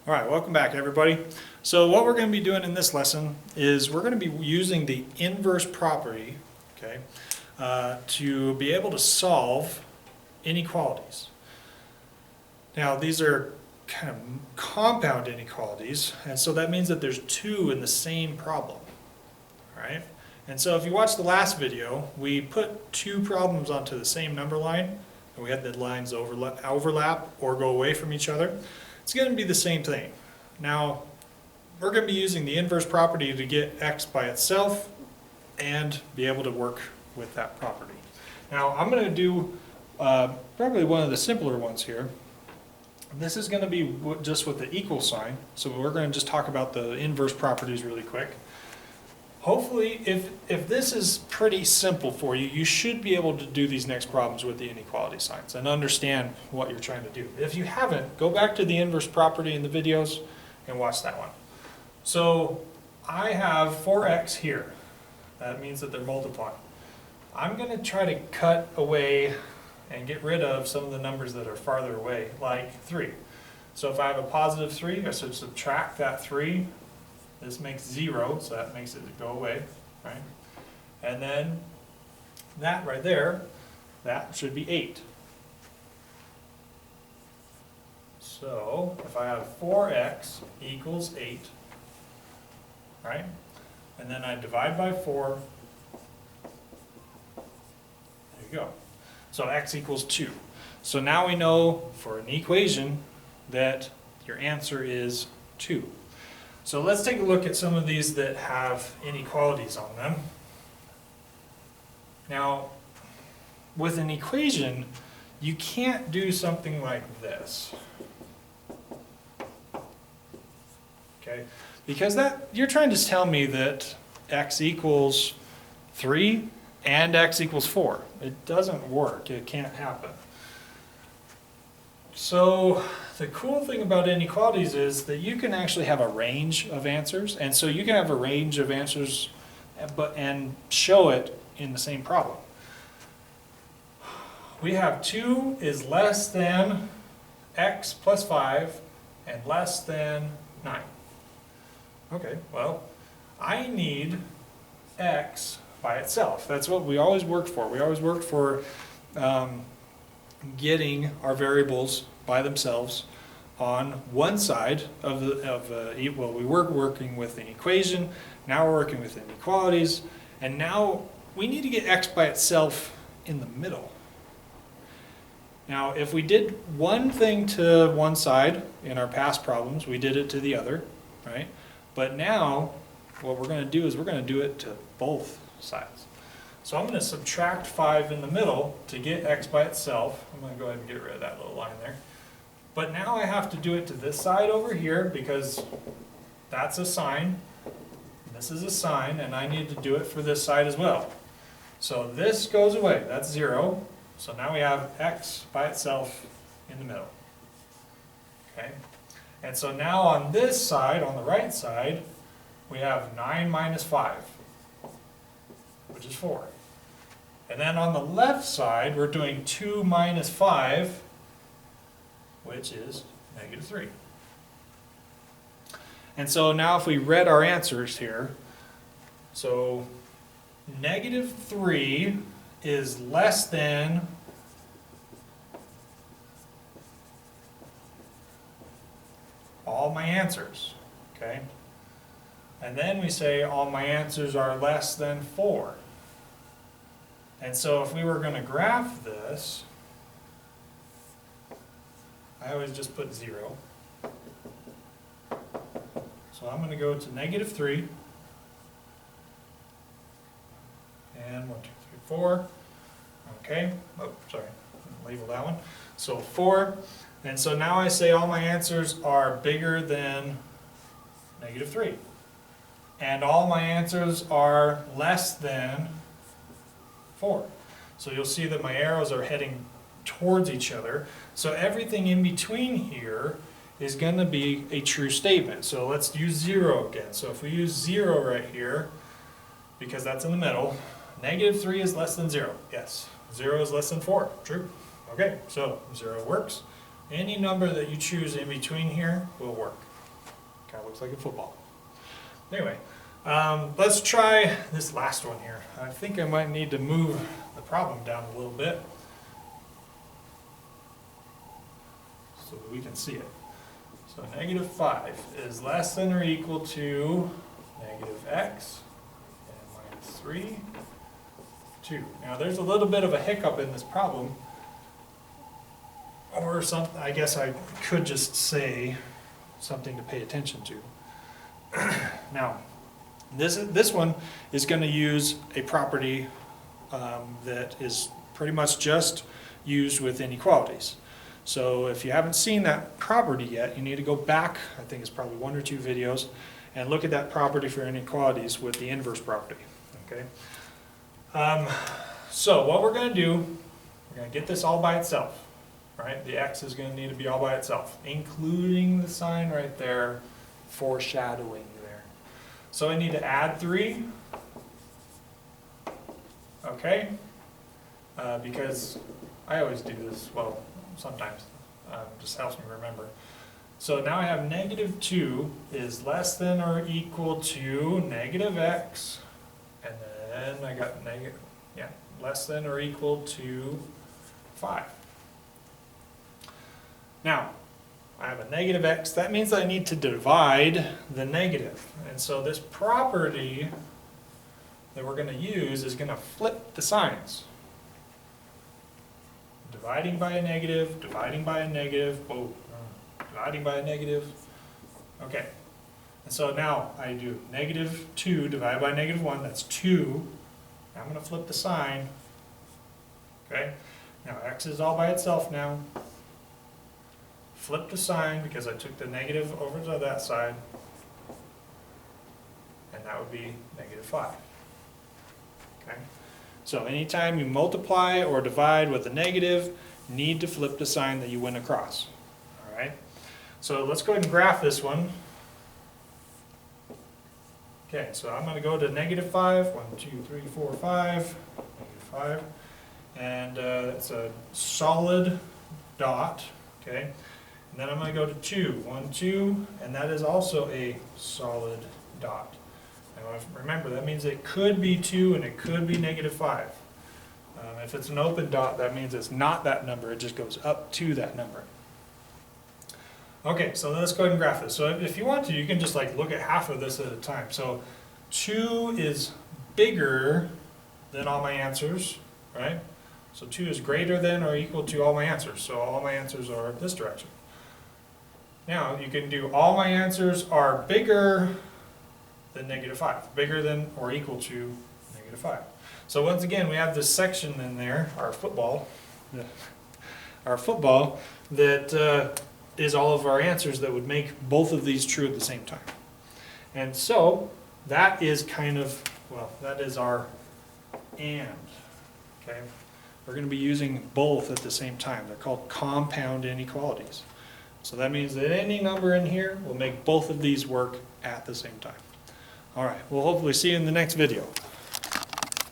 All right, welcome back everybody. So what we're going to be doing in this lesson is we're going to be using the inverse property, okay, to be able to solve inequalities. Now these are kind of compound inequalities, and so that means that there's two in the same problem, all right? And so if you watched the last video, we put two problems onto the same number line, and we had the lines overlap or go away from each other. It's going to be the same thing. Now, we're going to be using the inverse property to get x by itself and be able to work with that property. Now, I'm going to do probably one of the simpler ones here. This is going to be just with the equal sign, so we're going to just talk about the inverse properties really quick. Hopefully, if this is pretty simple for you, you should be able to do these next problems with the inequality signs and understand what you're trying to do. If you haven't, go back to the inverse property in the videos and watch that one. So I have 4x here. That means that they're multiplying. I'm going to try to cut away and get rid of some of the numbers that are farther away, like 3. So if I have a positive 3, I should subtract that 3. This makes 0, so that makes it go away, right? And then that right there, that should be 8. So if I have 4x equals 8, right? And then I divide by 4, there you go. So x equals 2. So now we know for an equation that your answer is 2. So let's take a look at some of these that have inequalities on them. Now, with an equation, you can't do something like this. Okay? Because you're trying to tell me that x equals 3 and x equals 4. It doesn't work. It can't happen. So the cool thing about inequalities is that you can actually have a range of answers, and so you can have a range of answers and show it in the same problem. We have 2 is less than x plus 5 and less than 9. Okay, well, I need x by itself. That's what we always worked for. We always worked for getting our variables by themselves on one side well, we were working with an equation, now we're working with inequalities, and now we need to get x by itself in the middle. Now, if we did one thing to one side in our past problems, we did it to the other, right? But now, what we're going to do is we're going to do it to both sides. So I'm going to subtract 5 in the middle to get x by itself. I'm going to go ahead and get rid of that little line there. But now I have to do it to this side over here because that's a sign. This is a sign, and I need to do it for this side as well. So this goes away. That's 0. So now we have x by itself in the middle. Okay? And so now on this side, on the right side, we have 9 minus 5, which is 4. And then on the left side, we're doing 2 minus 5, which is negative 3. And so now if we read our answers here, so negative 3 is less than all my answers, okay? And then we say all my answers are less than 4. And so if we were going to graph this, I always just put 0. So I'm going to go to negative 3. And 1, 2, 3, 4. Okay. Oh, sorry. Label that one. So 4. And so now I say all my answers are bigger than negative 3. And all my answers are less than 4. So you'll see that my arrows are heading towards each other. So everything in between here is going to be a true statement. So let's use 0 again. So if we use 0 right here, because that's in the middle, negative 3 is less than 0. Yes. 0 is less than 4. True. Okay, so 0 works. Any number that you choose in between here will work. Kind of looks like a football. Anyway, let's try this last one here. I think I might need to move the problem down a little bit so that we can see it. So negative 5 is less than or equal to negative x and minus 3, 2. Now there's a little bit of a hiccup in this problem, or something. I guess I could just say something to pay attention to. Now, this one is going to use a property that is pretty much just used with inequalities. So if you haven't seen that property yet, you need to go back, I think it's probably 1 or 2 videos, and look at that property for inequalities with the inverse property. Okay. So what we're going to do, we're going to get this all by itself. Right? The x is going to need to be all by itself, including the sign right there, foreshadowing there. So I need to add 3. Okay. Because I always do this, well, sometimes, just helps me remember. So now I have negative 2 is less than or equal to negative x, and then I got negative, less than or equal to 5. Now, I have a negative x, that means I need to divide the negative. And so this property that we're going to use is going to flip the signs. Dividing by a negative, dividing by a negative, dividing by a negative. Okay, and so now I do negative 2 divided by negative 1, that's 2. Now I'm going to flip the sign. Okay, now x is all by itself now. Flip the sign because I took the negative over to that side, and that would be negative 5. Okay. So anytime you multiply or divide with a negative, you need to flip the sign that you went across. All right. So let's go ahead and graph this one. Okay, so I'm going to go to negative 5. 1, 2, 3, 4, 5. Negative 5. And it's a solid dot. Okay. And then I'm going to go to 2. 1, 2. And that is also a solid dot. Now remember, that means it could be 2 and it could be negative 5. If it's an open dot, that means it's not that number. It just goes up to that number. Okay, so let's go ahead and graph this. So if you want to, you can just like look at half of this at a time. So 2 is bigger than all my answers, right? So 2 is greater than or equal to all my answers. So all my answers are this direction. Now you can do all my answers are bigger than negative 5. Bigger than or equal to negative 5. So once again, we have this section in there, our football that is all of our answers that would make both of these true at the same time. And so that is kind of, well, that is our and. Okay, we're going to be using both at the same time. They're called compound inequalities. So that means that any number in here will make both of these work at the same time. All right, we'll hopefully see you in the next video.